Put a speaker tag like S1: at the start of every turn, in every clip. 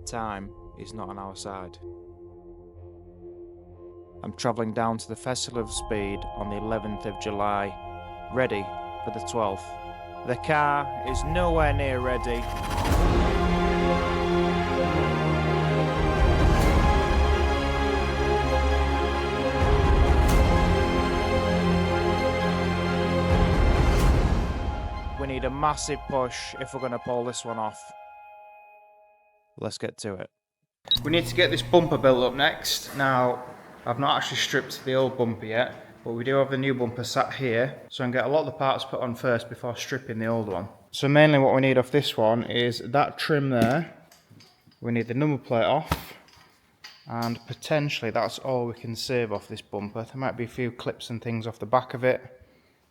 S1: time is not on our side. I'm travelling down to the Festival of Speed on the 11th of July, ready for the 12th. The car is nowhere near ready. We need a massive push if we're going to pull this one off. Let's get to it.
S2: We need to get this bumper built up next. Now, I've not actually stripped the old bumper yet, but we do have the new bumper sat here, so I can get a lot of the parts put on first before stripping the old one. So mainly what we need off this one is that trim there. We need the number plate off, and potentially that's all we can save off this bumper. There might be a few clips and things off the back of it,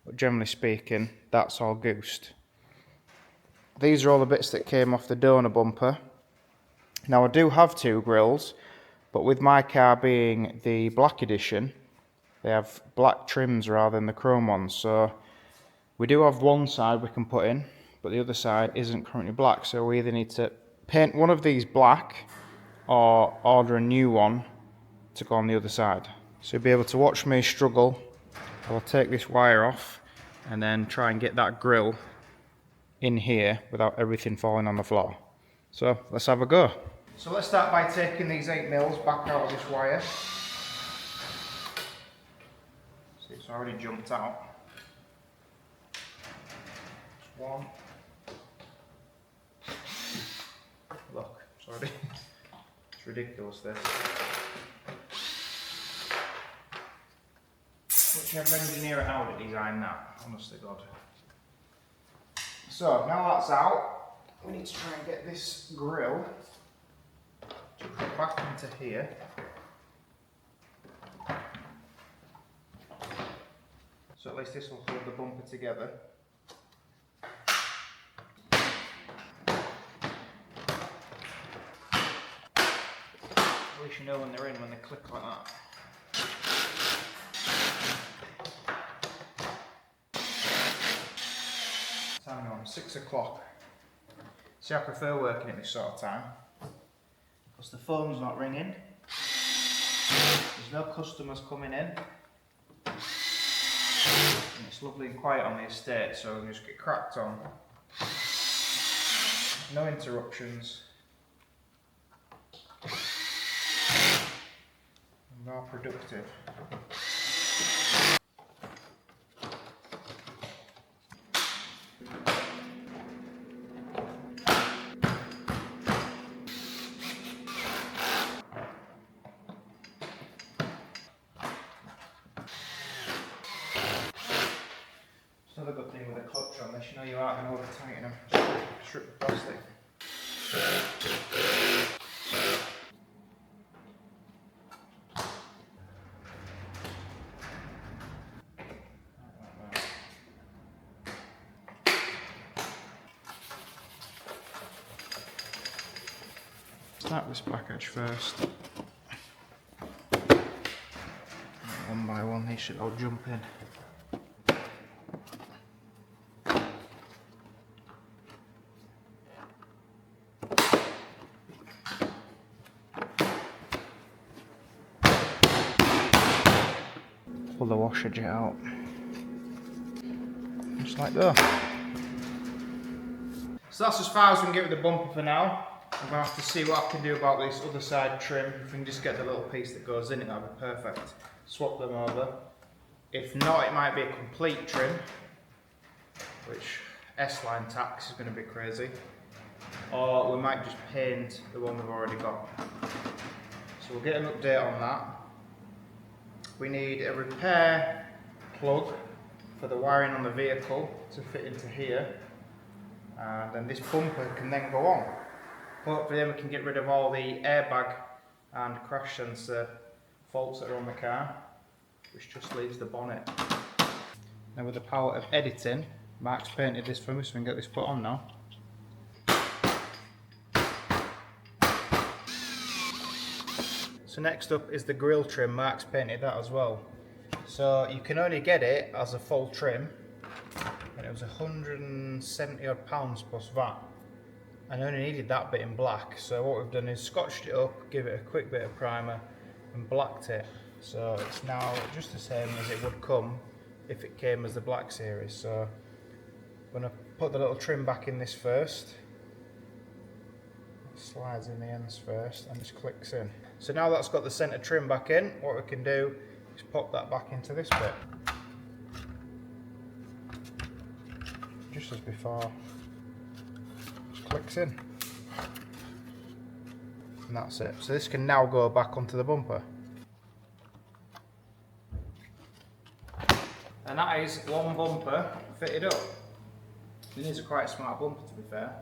S2: but generally speaking, that's all goosed. These are all the bits that came off the donor bumper. Now I do have two grills, but with my car being the black edition, they have black trims rather than the chrome ones. So we do have one side we can put in, but the other side isn't currently black. So we either need to paint one of these black or order a new one to go on the other side. So you'll be able to watch me struggle. I'll take this wire off and then try and get that grill in here without everything falling on the floor. So let's have a go. So let's start by taking these 8mm back out of this wire. See, it's already jumped out. Just one. Look, sorry. It's ridiculous this. Whichever engineer at Audi designed that, honest to God. So now that's out, we need to try and get this grill to put back into here. So at least this will hold the bumper together. At least you know when they're in, when they click like that. Time on 6 o'clock. See, I prefer working at this sort of time because the phone's not ringing, there's no customers coming in, and it's lovely and quiet on the estate, so we can just get cracked on. No interruptions. And more productive. Another good thing with a clutch on this, you know you aren't going to over tighten them, strip the plastic. Start this back edge first. One by one, these should all jump in. Pull the washer jet out, just like that. So that's as far as we can get with the bumper for now. I'm going to have to see what I can do about this other side trim. If we can just get the little piece that goes in it, that'd be perfect. Swap them over. If not, it might be a complete trim, which S-line tax is going to be crazy. Or we might just paint the one we've already got. So we'll get an update on that. We need a repair plug for the wiring on the vehicle to fit into here, and then this bumper can then go on. Hopefully then we can get rid of all the airbag and crash sensor faults that are on the car, which just leaves the bonnet. Now with the power of editing, Mark's painted this for me so we can get this put on now. So next up is the grille trim. Mark's painted that as well. So you can only get it as a full trim, and it was £170 odd plus VAT. and only needed that bit in black. So what we've done is scotched it up, give it a quick bit of primer and blacked it. So it's now just the same as it would come if it came as the black series. So I'm going to put the little trim back in this first. It slides in the ends first and just clicks in. So now that's got the centre trim back in, what we can do is pop that back into this bit. Just as before, just clicks in. And that's it. So this can now go back onto the bumper. And that is one bumper fitted up. It is a quite smart bumper, to be fair.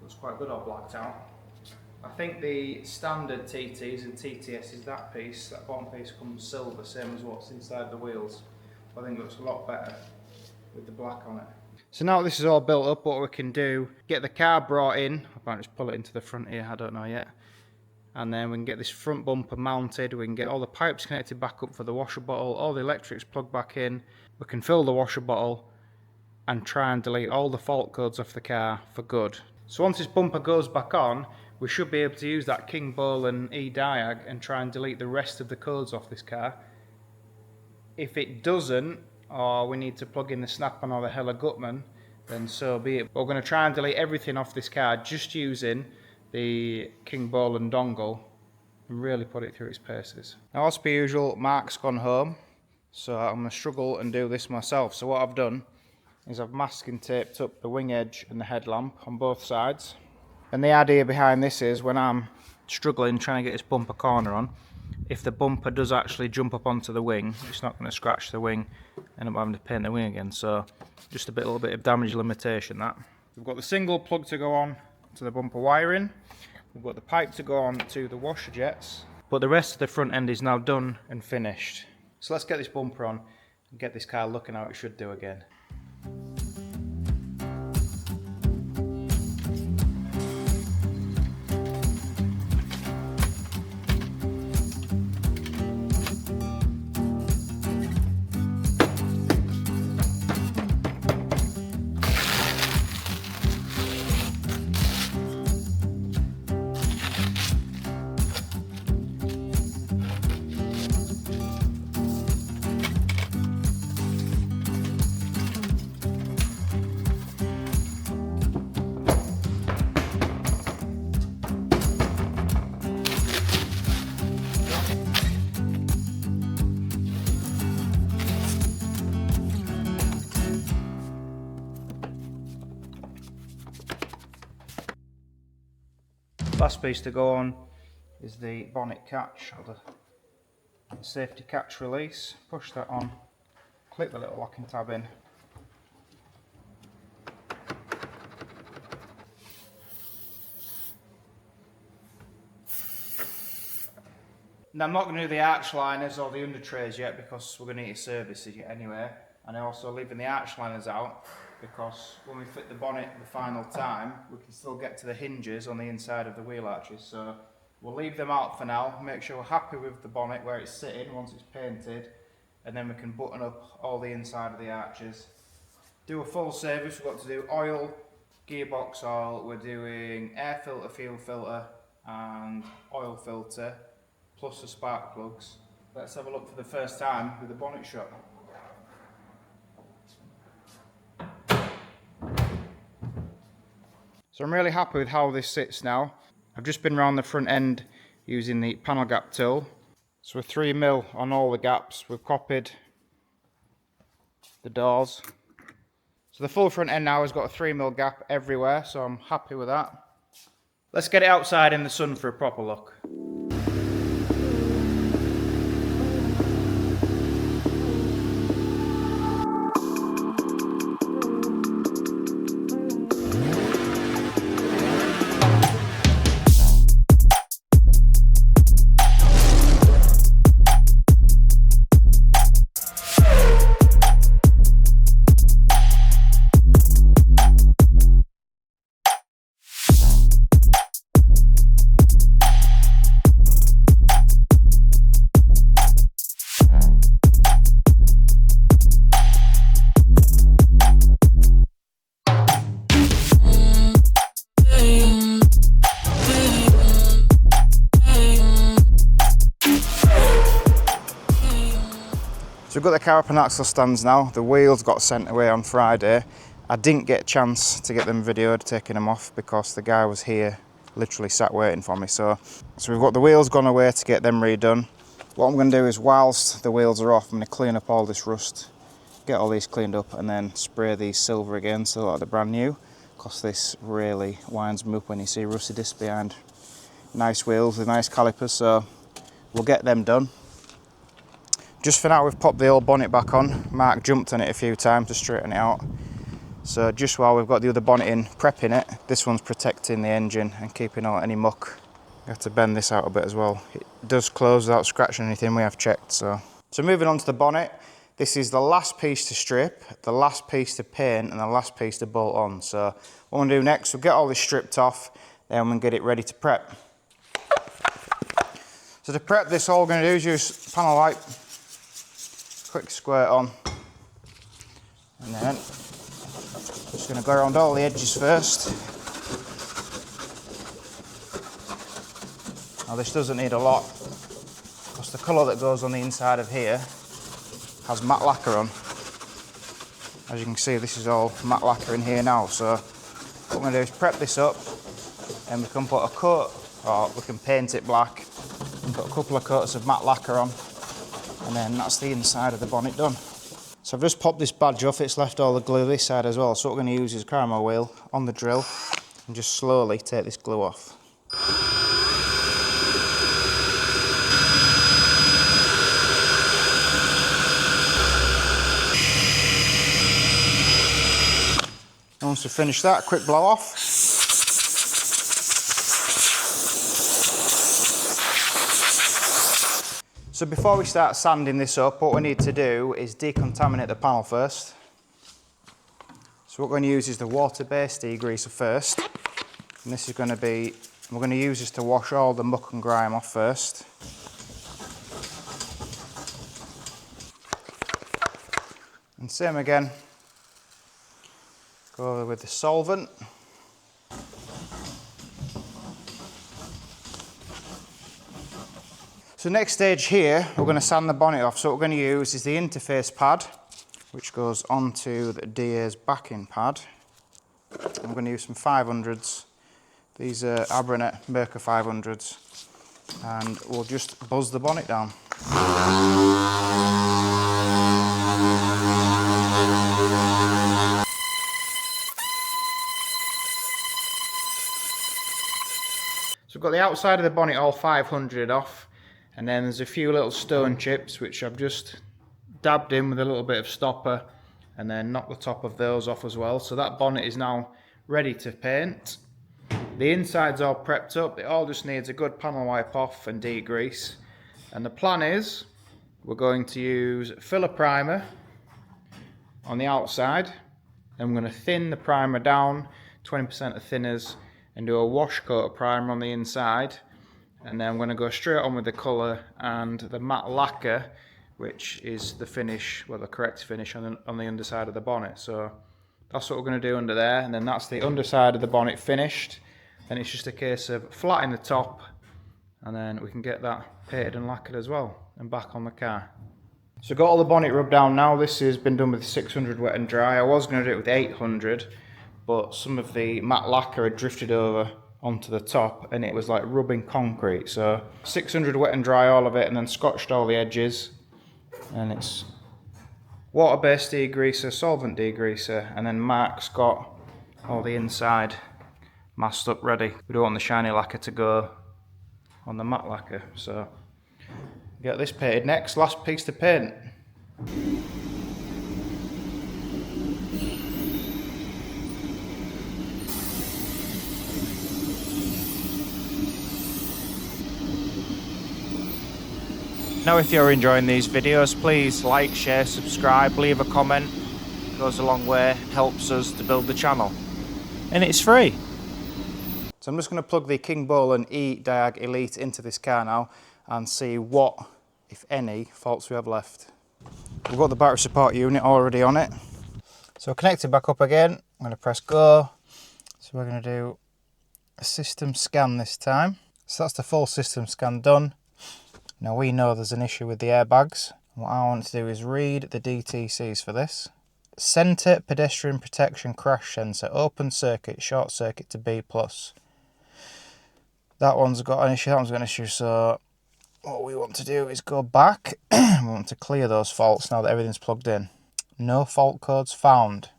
S2: Looks quite good all blacked out. I think the standard TTs and TTS is that piece, that bottom piece comes silver, same as what's inside the wheels. I think it looks a lot better with the black on it. So now this is all built up, what we can do, get the car brought in. I might just pull it into the front here, I don't know yet. And then we can get this front bumper mounted, we can get all the pipes connected back up for the washer bottle, all the electrics plugged back in. We can fill the washer bottle and try and delete all the fault codes off the car for good. So once this bumper goes back on, we should be able to use that King Bolen Ediag and try and delete the rest of the codes off this car. If it doesn't, or we need to plug in the snap-on or the Hella Gutman, then so be it. But we're going to try and delete everything off this car just using the King Bolen dongle and really put it through its paces. Now, as per usual, Mark's gone home, so I'm going to struggle and do this myself. So what I've done is I've masking taped up the wing edge and the headlamp on both sides. And the idea behind this is when I'm struggling trying to get this bumper corner on, if the bumper does actually jump up onto the wing, it's not going to scratch the wing and I'm having to paint the wing again. So just a little bit of damage limitation that. We've got the single plug to go on to the bumper wiring. We've got the pipe to go on to the washer jets. But the rest of the front end is now done and finished. So let's get this bumper on and get this car looking how it should do again. Last piece to go on is the bonnet catch, or the safety catch release. Push that on, click the little locking tab in. Now I'm not going to do the arch liners or the under trays yet because we're going to need to service it anyway. And I'm also leaving the arch liners out because when we fit the bonnet the final time, we can still get to the hinges on the inside of the wheel arches. So we'll leave them out for now, make sure we're happy with the bonnet where it's sitting once it's painted, and then we can button up all the inside of the arches. Do a full service. We've got to do oil, gearbox oil, we're doing air filter, fuel filter and oil filter, plus the spark plugs. Let's have a look for the first time with the bonnet shot. So I'm really happy with how this sits now. I've just been around the front end using the panel gap tool. So we're 3mm on all the gaps. We've copied the doors. So the full front end now has got a 3mm gap everywhere, so I'm happy with that. Let's get it outside in the sun for a proper look. got the car up on axle stands now. The wheels got sent away on Friday. I didn't get a chance to get them videoed, taking them off, because the guy was here, literally sat waiting for me. So we've got the wheels gone away to get them redone. What I'm going to do is, whilst the wheels are off, I'm going to clean up all this rust, get all these cleaned up, and then spray these silver again so like they're brand new, because this really winds me up when you see rusty discs behind nice wheels with nice calipers. So we'll get them done. Just for now, we've popped the old bonnet back on. Mark jumped on it a few times to straighten it out. So just while we've got the other bonnet in, prepping it, this one's protecting the engine and keeping out any muck. You have to bend this out a bit as well. It does close without scratching anything, we have checked. So moving on to the bonnet, this is the last piece to strip, the last piece to paint, and the last piece to bolt on. So what I'm going to do next, we'll get all this stripped off, then we'll get it ready to prep. So to prep this, all we're going to do is use panel wipe, quick squirt on, and then just going to go around all the edges first. Now this doesn't need a lot, because the colour that goes on the inside of here has matte lacquer on. As you can see, this is all matte lacquer in here now. So what I'm going to do is prep this up, and we can put a coat, or we can paint it black, and put a couple of coats of matte lacquer on, and then that's the inside of the bonnet done. So I've just popped this badge off, it's left all the glue this side as well. So what we're going to use is a caramel wheel on the drill and just slowly take this glue off. And once we've finished that, quick blow off. So before we start sanding this up, what we need to do is decontaminate the panel first. So what we're going to use is the water-based degreaser first. And this is going to be, we're going to use this to wash all the muck and grime off first. And same again, go over with the solvent. So next stage here, we're going to sand the bonnet off. So what we're going to use is the interface pad, which goes onto the DA's backing pad. I'm going to use some 500s. These are Bonnet Merca 500s. And we'll just buzz the bonnet down. So I've got the outside of the bonnet all 500 off. And then there's a few little stone chips which I've just dabbed in with a little bit of stopper, and then knocked the top of those off as well. So that bonnet is now ready to paint. The inside's all prepped up, it all just needs a good panel wipe off and degrease. And the plan is, we're going to use filler primer on the outside, and we're going to thin the primer down, 20% of thinners, and do a wash coat of primer on the inside. And then I'm going to go straight on with the colour and the matte lacquer, which is the finish, well, the correct finish on the underside of the bonnet. So that's what we're going to do under there, and then that's the underside of the bonnet finished. Then it's just a case of flattening the top, and then we can get that painted and lacquered as well, and back on the car. So got all the bonnet rubbed down now. This has been done with 600 wet and dry. I was going to do it with 800, but some of the matte lacquer had drifted over onto the top and it was like rubbing concrete. So 600 wet and dry all of it, and then scotched all the edges. And it's water-based degreaser, solvent degreaser, and then Mark's got all the inside masked up ready. We don't want the shiny lacquer to go on the matte lacquer. So get this painted next, last piece to paint.
S1: Now if you're enjoying these videos, please like, share, subscribe, leave a comment. It goes a long way, helps us to build the channel. And it's free.
S2: So I'm just going to plug the King Bolen Ediag Elite into this car now and see what, if any, faults we have left. We've got the battery support unit already on it. So connect it back up again. I'm going to press go. So we're going to do a system scan this time. So that's the full system scan done. Now we know there's an issue with the airbags What I want to do is read the DTCs for this. Centre pedestrian protection crash sensor, open circuit, short circuit to B+. That one's got an issue, that one's got an issue, so what we want to do is go back. We want to clear those faults now that everything's plugged in. No fault codes found.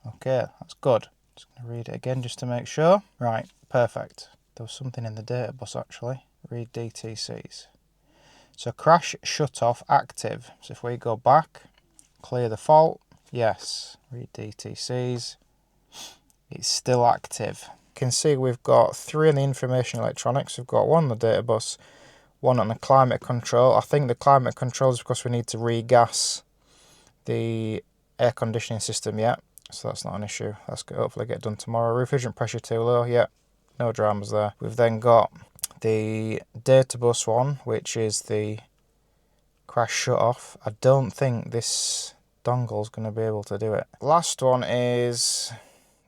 S2: Okay, that's good. Just going to read it again just to make sure. Right, perfect. There was something in the data bus actually. Read DTCs. So crash shut off active. So if we go back, clear the fault, yes. Read DTCs. It's still active. You can see we've got 3 on the information electronics. We've got 1 on the data bus, 1 on the climate control. I think the climate control is because we need to regas the air conditioning system yet. So that's not an issue. That's good. Hopefully get done tomorrow. Refrigerant pressure too low. Yeah, no dramas there. We've then got the data bus one, which is the crash shut off. I don't think this dongle's going to be able to do it. Last one is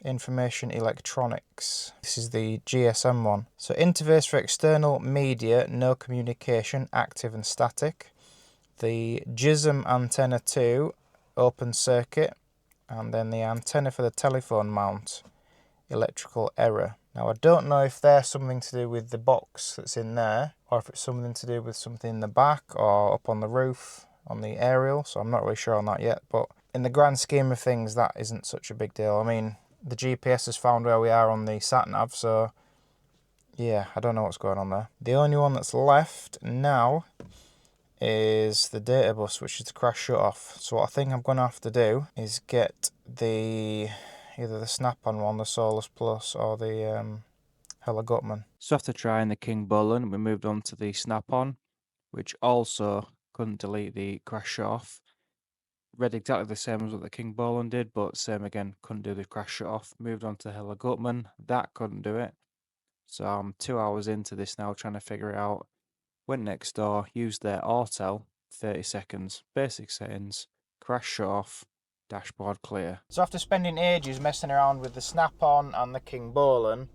S2: information electronics. This is the GSM one. So interface for external media, no communication, active and static. The GSM antenna 2, open circuit. And then the antenna for the telephone mount, electrical error. Now I don't know if there's something to do with the box that's in there, or if it's something to do with something in the back or up on the roof on the aerial, so I'm not really sure on that yet, but in the grand scheme of things that isn't such a big deal. I mean, the GPS has found where we are on the sat-nav, so yeah, I don't know what's going on there. The only one that's left now is the data bus, which is the crash shut off. So what I think I'm going to have to do is get the either the snap-on one, the Solus Plus, or the Hella Gutman.
S1: So after trying the King Bolen, we moved on to the snap-on, which also couldn't delete the crash shut off. Read exactly the same as what the King Bolen did, but same again, couldn't do the crash shut off. Moved on to Hella Gutman, that couldn't do it. So I'm 2 hours into this now trying to figure it out. Went next door, used their Autel, 30 seconds, basic settings, crash shut off, dashboard clear.
S2: So after spending ages messing around with the snap-on and the King Bolen,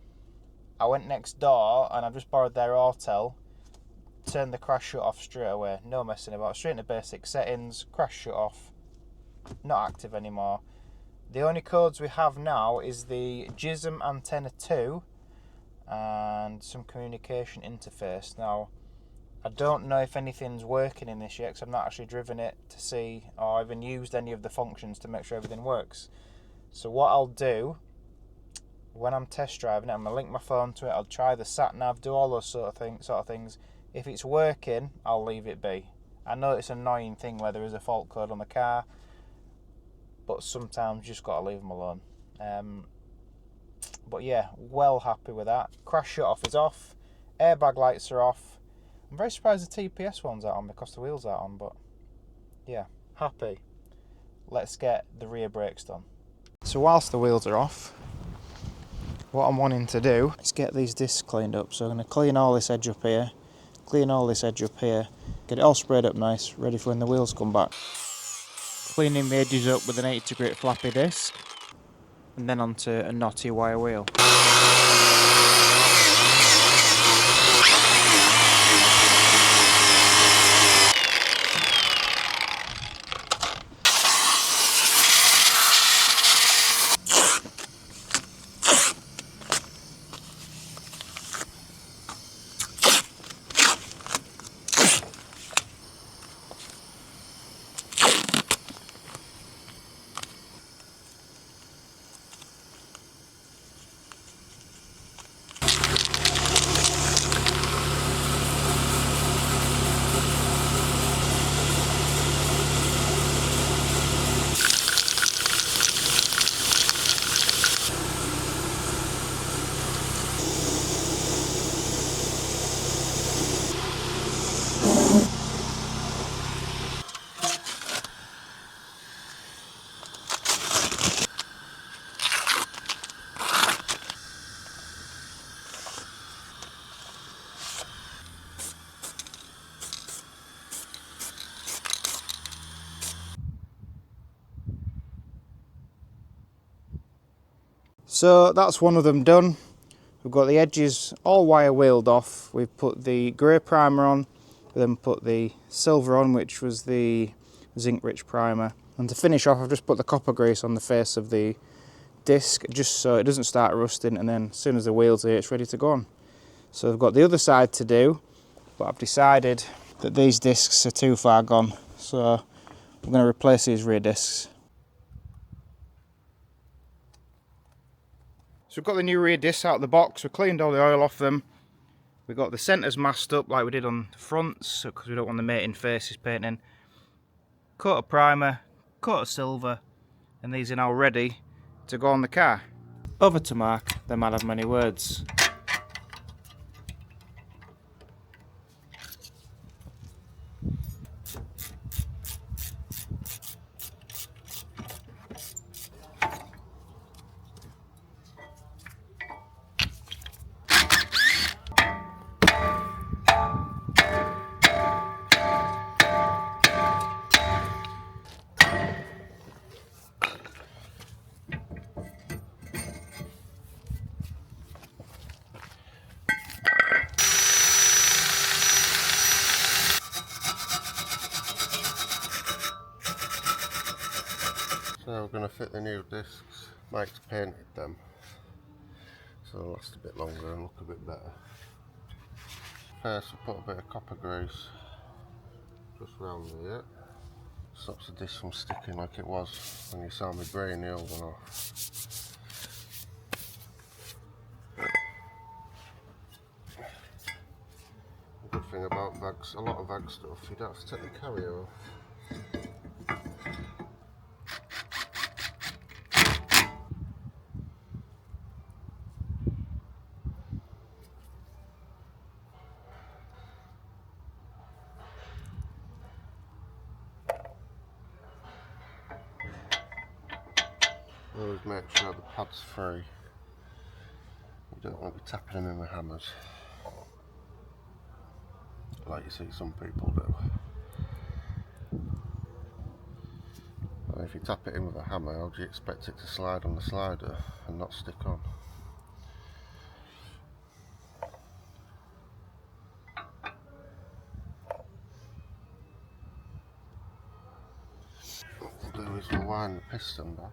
S2: I went next door and I just borrowed their Autel, turned the crash shut off straight away, no messing about, straight into basic settings, crash shut off, not active anymore. The only codes we have now is the GSM antenna 2 and some communication interface. Now, I don't know if anything's working in this yet because I've not actually driven it to see or even used any of the functions to make sure everything works. So what I'll do when I'm test driving it, I'm going to link my phone to it, I'll try the sat-nav, do all those sort of things. If it's working, I'll leave it be. I know it's an annoying thing where there is a fault code on the car, but sometimes you just got to leave them alone. But yeah, well happy with that. Crash shut off is off, airbag lights are off. I'm very surprised the TPS one's out on because the wheels aren't on, but yeah, happy. Let's get the rear brakes done. So whilst the wheels are off, what I'm wanting to do is get these discs cleaned up. So I'm going to clean all this edge up here, clean all this edge up here, get it all sprayed up nice, ready for when the wheels come back.
S1: Cleaning the edges up with an 80 grit flappy disc, and then onto a knotty wire wheel.
S2: So that's one of them done. We've got the edges all wire wheeled off. We've put the grey primer on, We then put the silver on, which was the zinc rich primer. And to finish off, I've just put the copper grease on the face of the disc, just so it doesn't start rusting, and then as soon as the wheels are here, it's ready to go on. So I've got the other side to do, but I've decided that these discs are too far gone, so I'm going to replace these rear discs. So we've got the new rear discs out of the box. We cleaned all the oil off them. We've got the centres masked up like we did on the fronts, because we don't want the mating faces painting. Coat of primer, coat of silver, and these are now ready to go on the car.
S1: Over to Mark, the man of many words.
S3: So we're going to fit the new discs. Mike's painted them, so they'll last a bit longer and look a bit better. First we put a bit of copper grease just round here. Stops the disc from sticking like it was when you saw me brain the old one off. The good thing about bags, a lot of bag stuff, you don't have to take the carrier off. Always make sure the pad's free. You don't want to be tapping them in with hammers, like you see some people do. And if you tap it in with a hammer, how do you expect it to slide on the slider and not stick on? What we'll do is we'll wind the piston back.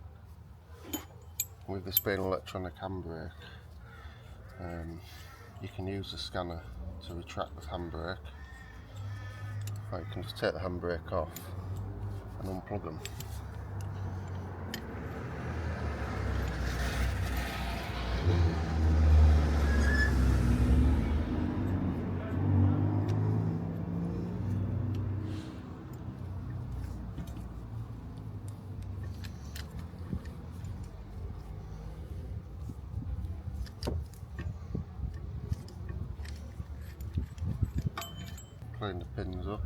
S3: With this being an electronic handbrake, you can use the scanner to retract the handbrake, or you can just take the handbrake off and unplug them. Clean the pins up.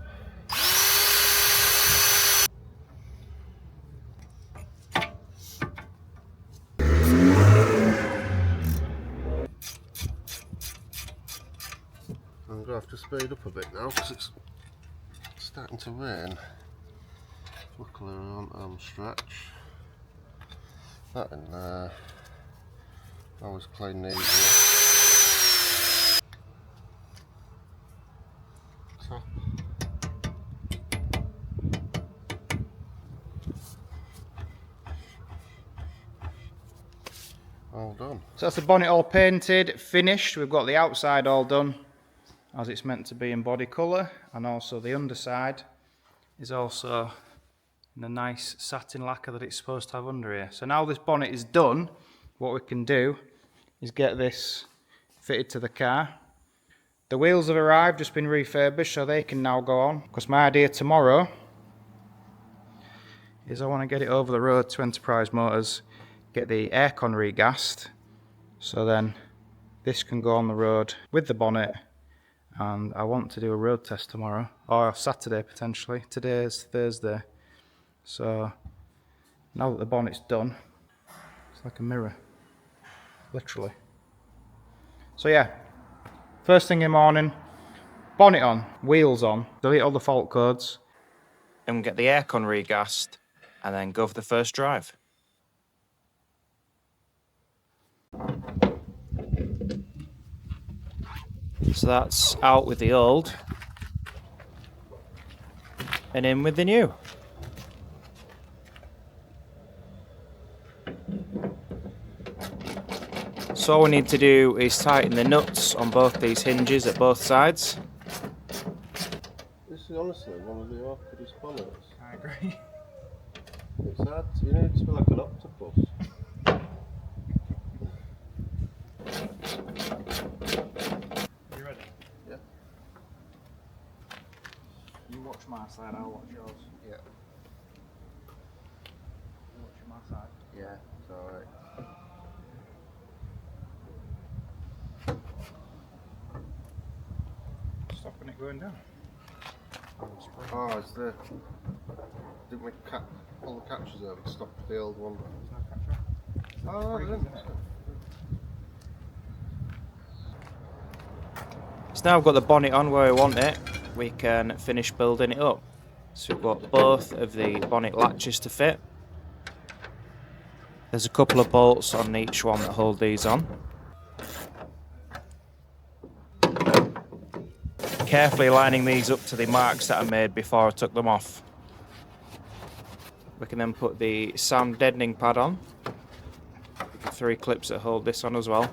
S3: I'm going to have to speed up a bit now because it's starting to rain. Luckily we're on arm stretch. That in there. Always clean these up. Top. All done.
S2: So that's the bonnet all painted, finished. We've got the outside all done as it's meant to be in body colour, and also the underside is also in the nice satin lacquer that it's supposed to have under here. So now this bonnet is done, what we can do is get this fitted to the car. The wheels have arrived, just been refurbished, so they can now go on. Because my idea tomorrow is I want to get it over the road to Enterprise Motors, get the aircon regassed, so then this can go on the road with the bonnet. And I want to do a road test tomorrow, or Saturday potentially. Today's Thursday. So now that the bonnet's done, it's like a mirror, literally. So yeah, first thing in the morning, bonnet on, wheels on, delete all the fault codes,
S1: And get the aircon regassed, and then go for the first drive. So that's out with the old, and in with the new. So all we need to do is tighten the nuts on both these hinges at both sides.
S3: This is honestly one of the awkwardest bonnets.
S2: I agree.
S3: It's hard, you need to be like an octopus.
S2: You ready?
S3: Yeah.
S2: You watch my side, I'll watch yours.
S3: Yeah.
S2: You watch my side.
S3: Yeah, it's alright.
S2: Stopping it going down.
S3: Oh, it's the... Didn't we pull the catches over and stop the old one? Oh, I didn't.
S1: So now we've got the bonnet on where we want it, we can finish building it up. So we've got both of the bonnet latches to fit. There's a couple of bolts on each one that hold these on. Carefully lining these up to the marks that I made before I took them off. We can then put the sound deadening pad on. The 3 clips that hold this on as well.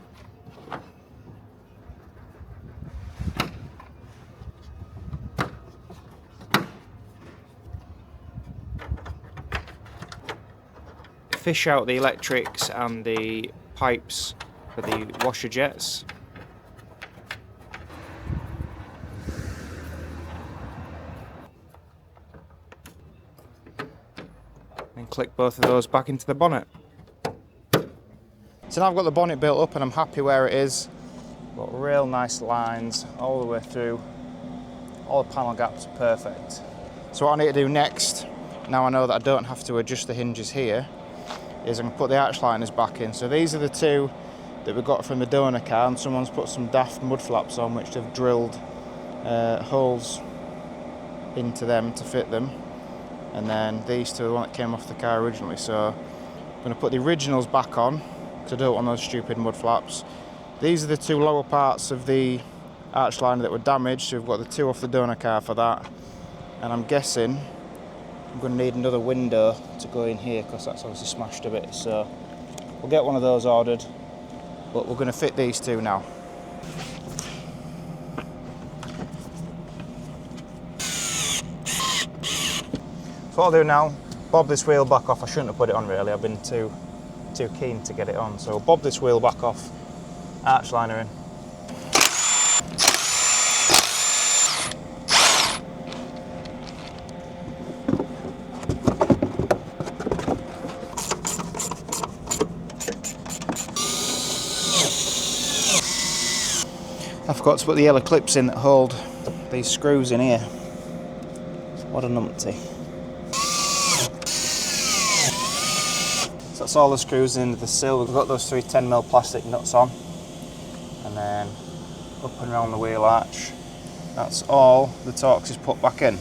S1: Fish out the electrics and the pipes for the washer jets. And click both of those back into the bonnet.
S2: So now I've got the bonnet built up and I'm happy where it is. Got real nice lines all the way through. All the panel gaps are perfect. So what I need to do next, now I know that I don't have to adjust the hinges here, is I'm going to put the arch liners back in. So these are the 2 that we got from the donor car, and someone's put some daft mud flaps on which they've drilled holes into them to fit them. And then these 2 are the one that came off the car originally. So I'm going to put the originals back on because I don't want those stupid mud flaps. These are the 2 lower parts of the arch liner that were damaged, so we've got the 2 off the donor car for that. And I'm guessing I'm going to need another window to go in here because that's obviously smashed a bit, so we'll get one of those ordered, but we're going to fit these 2 now. So what I'll do now, bob this wheel back off. I shouldn't have put it on really, I've been too keen to get it on. So bob this wheel back off, arch liner in. I forgot to put the yellow clips in that hold these screws in here. What a numpty. So that's all the screws into the sill. We've got those 3 10mm plastic nuts on. And then up and around the wheel arch. That's all the Torx is put back in.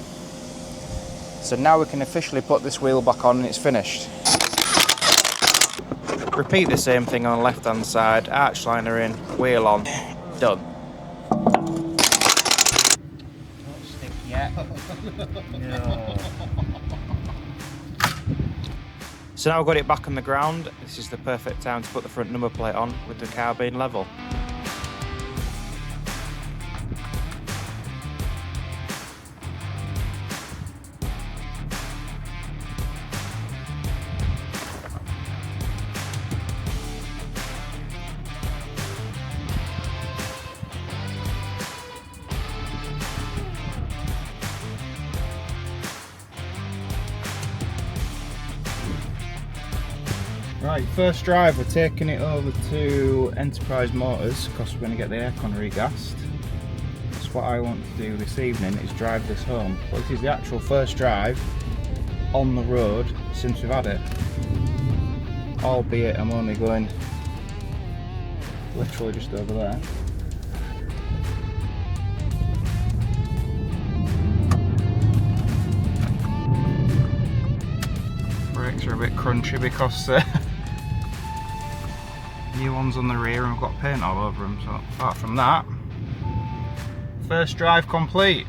S2: So now we can officially put this wheel back on and it's finished.
S1: Repeat the same thing on the left hand side, arch liner in, wheel on, done.
S2: Don't stick yet. No.
S1: So now we've got it back on the ground, this is the perfect time to put the front number plate on with the car being level.
S2: Right, first drive, we're taking it over to Enterprise Motors because we're going to get the aircon regassed. That's what I want to do this evening, is drive this home. But this is the actual first drive on the road since we've had it. Albeit I'm only going literally just over there. Brakes are a bit crunchy because new ones on the rear and I've got paint all over them, so apart from that, first drive complete.